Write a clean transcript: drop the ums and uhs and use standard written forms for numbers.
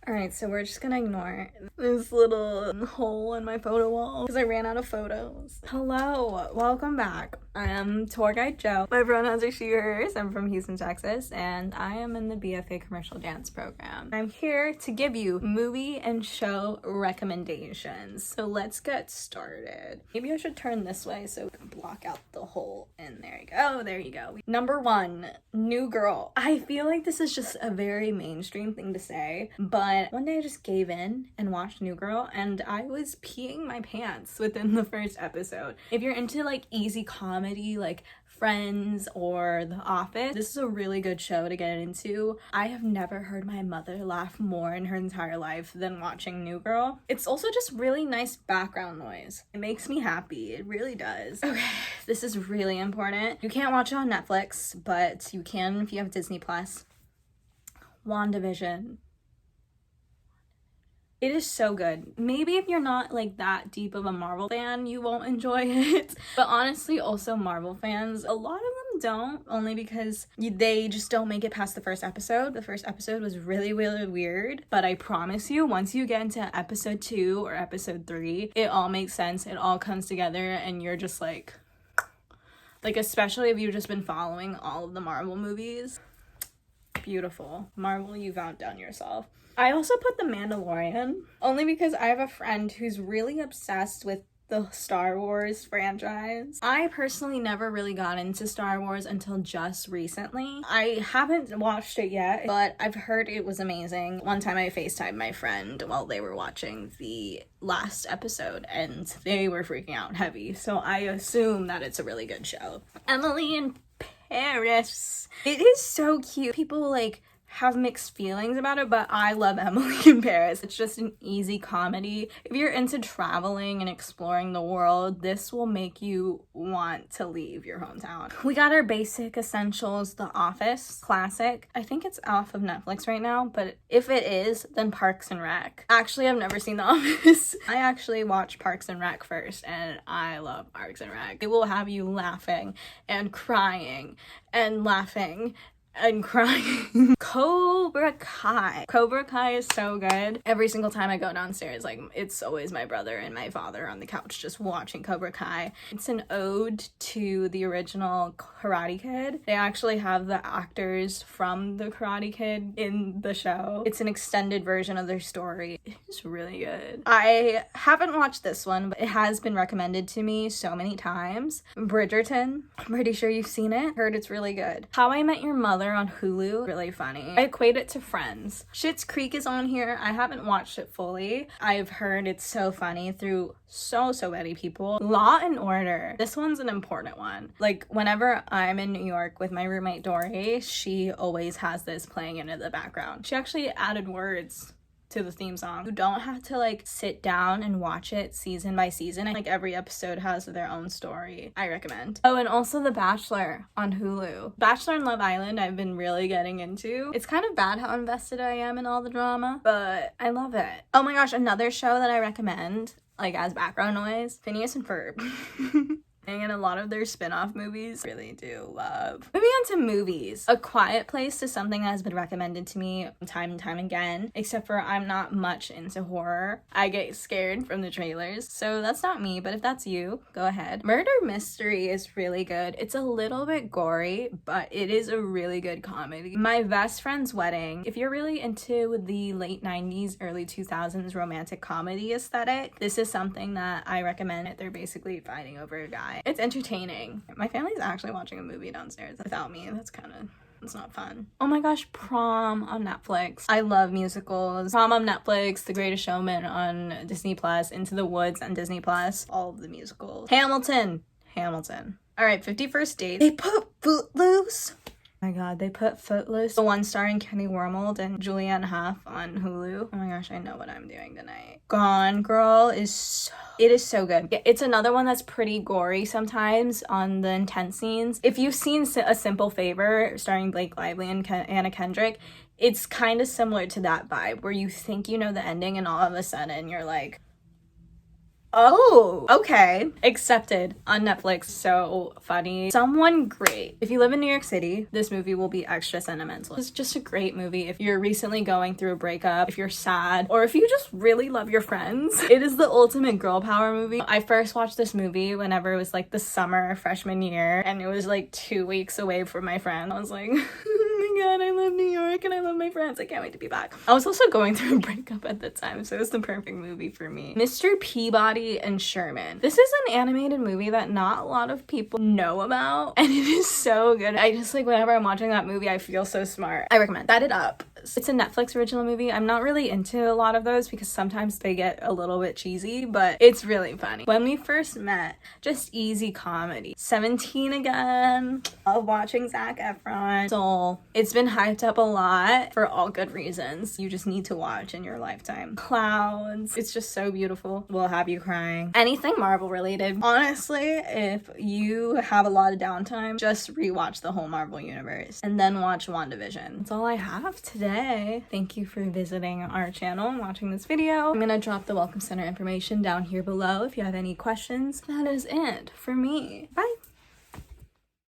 Alright, so we're just gonna ignore this little hole in my photo wall because I ran out of photos. Hello, welcome back. I am tour guide Joe. My pronouns are she, hers. I'm from Houston, Texas, and I am in the BFA commercial dance program. I'm here to give you movie and show recommendations. So let's get started. Maybe I should turn this way so we can block out the hole. And there you go, there you go. Number 1, New Girl. I feel like this is just a very mainstream thing to say, but one day I just gave in and watched New Girl and I was peeing my pants within the first episode. If you're into like easy comedy like Friends or The Office, this is a really good show to get into. I have never heard my mother laugh more in her entire life than watching New Girl. It's also just really nice background noise. It makes me happy. It really does. Okay, this is really important. You can't watch it on Netflix, but you can if you have Disney Plus. WandaVision. It is so good. Maybe if you're not like that deep of a Marvel fan, you won't enjoy it. But honestly, also Marvel fans, a lot of them don't, only because they just don't make it past the first episode. The first episode was really, really weird. But I promise you, once you get into episode 2 or episode 3, it all makes sense. It all comes together and you're just like especially if you've just been following all of the Marvel movies. Beautiful. Marvel, you've outdone yourself. I also put The Mandalorian, only because I have a friend who's really obsessed with the Star Wars franchise. I personally never really got into Star Wars until just recently. I haven't watched it yet, but I've heard it was amazing. One time I FaceTimed my friend while they were watching the last episode and they were freaking out heavy, so I assume that it's a really good show. Emily in Paris. It is so cute. People like have mixed feelings about it, but I love Emily in Paris. It's just an easy comedy. If you're into traveling and exploring the world, this will make you want to leave your hometown. We got our basic essentials, The Office, classic. I think it's off of Netflix right now, but if it is, then Parks and Rec. Actually, I've never seen The Office. I actually watched Parks and Rec first, and I love Parks and Rec. It will have you laughing and crying and laughing and crying. Cobra Kai. Cobra Kai is so good. Every single time I go downstairs, like, it's always my brother and my father on the couch just watching Cobra Kai. It's an ode to the original Karate Kid. They actually have the actors from the Karate Kid in the show. It's an extended version of their story. It's really good. I haven't watched this one, but it has been recommended to me so many times. Bridgerton. I'm pretty sure you've seen it. Heard it's really good. How I Met Your Mother on Hulu, really funny. I equate it to Friends. Schius Creek is on here. I haven't watched it fully. I've heard it's so funny through so many people. Law and Order. This one's an important one. Like, whenever I'm in New York with my roommate Dory, she always has this playing into the background. She actually added words to the theme song. You don't have to like sit down and watch it season by season. Like, every episode has their own story. I recommend. Oh, and also The Bachelor on Hulu. Bachelor and Love Island I've been really getting into. It's kind of bad how invested I am in all the drama, but I love it. Oh my gosh, another show that I recommend, like as background noise, Phineas and Ferb. And a lot of their spin-off movies really do love. Moving on to movies. A Quiet Place is something that has been recommended to me time and time again, except for I'm not much into horror. I get scared from the trailers, so that's not me, but if that's you, go ahead. Murder Mystery is really good. It's a little bit gory, but it is a really good comedy. My Best Friend's Wedding. If you're really into the late 90s, early 2000s romantic comedy aesthetic, this is something that I recommend. They're basically fighting over a guy. It's entertaining. My family's actually watching a movie downstairs without me. It's not fun. Oh my gosh, Prom on Netflix. I love musicals. Prom on Netflix, The Greatest Showman on Disney Plus, Into the Woods on Disney Plus, all of the musicals. Hamilton. All right, 50 First Dates. They put Footloose. Oh my god, they put Footloose, the one starring Kenny Wormold and Julianne Hough, on Hulu. Oh my gosh, I know what I'm doing tonight. Gone Girl is so good. It's another one that's pretty gory sometimes on the intense scenes. If you've seen A Simple Favor starring Blake Lively and Anna Kendrick, it's kind of similar to that vibe where you think you know the ending and all of a sudden you're like, Oh, okay. Accepted on Netflix. So funny. Someone great. If you live in New York City, this movie will be extra sentimental. It's just a great movie if you're recently going through a breakup, if you're sad, or if you just really love your friends. It is the ultimate girl power movie. I first watched this movie whenever it was like the summer of freshman year, and it was like 2 weeks away from my friend. I was like, oh my god, I love New York and I love my friends. I can't wait to be back. I was also going through a breakup at the time, so it was the perfect movie for me. Mr. Peabody and Sherman. This is an animated movie that not a lot of people know about, and it is so good. I just like, whenever I'm watching that movie, I feel so smart. I recommend that. It Up. It's a Netflix original movie. I'm not really into a lot of those because sometimes they get a little bit cheesy, but it's really funny. When we first met, just easy comedy. 17 again. Love watching Zac Efron. Soul. It's been hyped up a lot for all good reasons. You just need to watch in your lifetime. Clouds. It's just so beautiful. Will have you crying. Anything Marvel related. Honestly, if you have a lot of downtime, just rewatch the whole Marvel universe and then watch WandaVision. That's all I have today. Thank you for visiting our channel and watching this video. I'm gonna drop the Welcome Center information down here below if you have any questions. That is it for me. Bye!